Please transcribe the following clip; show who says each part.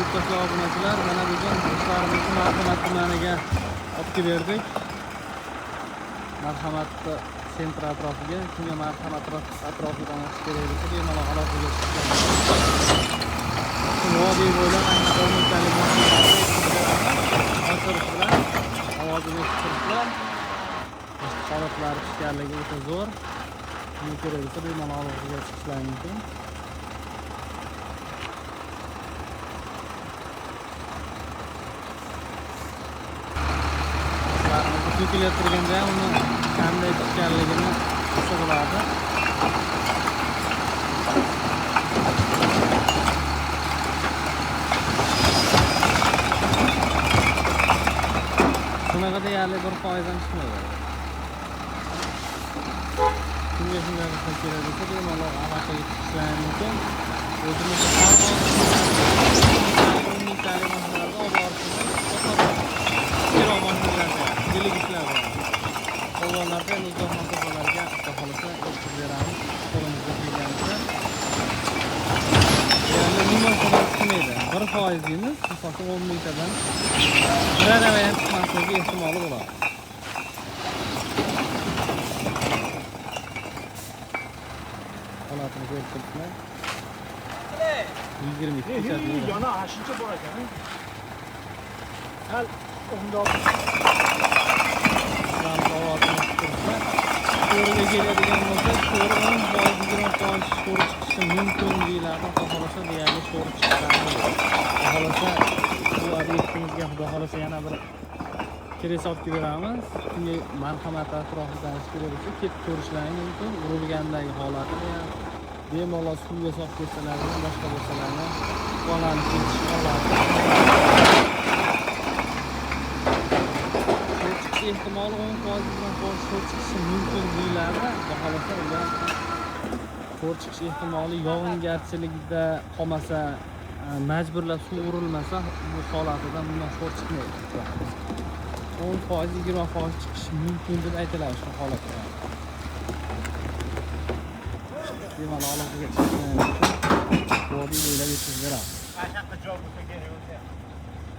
Speaker 1: yurtdoshlar obunachilar, mana bugun do'stlarimizni Marhamat tumaniga olib berdik. Marhamat sentr atrofiga, kimga Marhamat atrofidan chiqish kerak bo'lsa, bemalol aloqaga chiqishlar. Vodiy bo'ylab qo'mitalik mashg'ulotlar ovozini eshittirishlar. Holatlari pishganligi o'ta zo'r. Kimga kerak bo'lsa, bemalol aloqaga chiqishlar mumkin. To'kilib turganda uni qanday pishganligini bilsa bo'ladi. Bunaqa deyarli 1% dan chiqmaydi. Kimga shunday qilsa kerak bo'lsa, bemalol aloqaga chiqishlar mumkin. O'zimiz har Oğlanlarda nizam masafalarga xohlasa yetkazib beramiz. Qo'limizda kelgancha. Ya'ni nima qilib chiqmaydi. 1% deymiz, masalan 10 mingtadan biror ham chiqmasligi ehtimoli bo'ladi. Holatini ko'rib turibsizlar. 22 kechadan
Speaker 2: yana 8 bor ekan. Hal undoq To'g'riga keladigan bo'lsa, to'g'ri 10% to'g'ri chiqishi mumkin deyiladi. Xohlasa deyarli to'g'ri chiqadi. Xohlasa bu obyektimizga xudo xohlasa yana bir keres olib beramiz. Kimga Marhamat atrofidan kerak bo'lsa, kelib ko'rishlari mumkin. Urilgandagi holatini ham bemalol suvga solib ketsalar, boshqa bo'lsalarni bolani ketish holati. Ehtimoli 10%dan to'g'ri chiqishi mumkin deyiladi. Xohlasa ular to'g'ri chiqish ehtimoli yog'ingarchilikda qolmasa, majburlab suv urilmasa, bu holatidan bundan to'g'ri chiqmaydi. 10%, 20% chiqishi mumkin deb aytiladi shu holatda. Bemalol aloqaga chiqishlar mumkin. Vodiy bo'ylab yetkazib beramiz.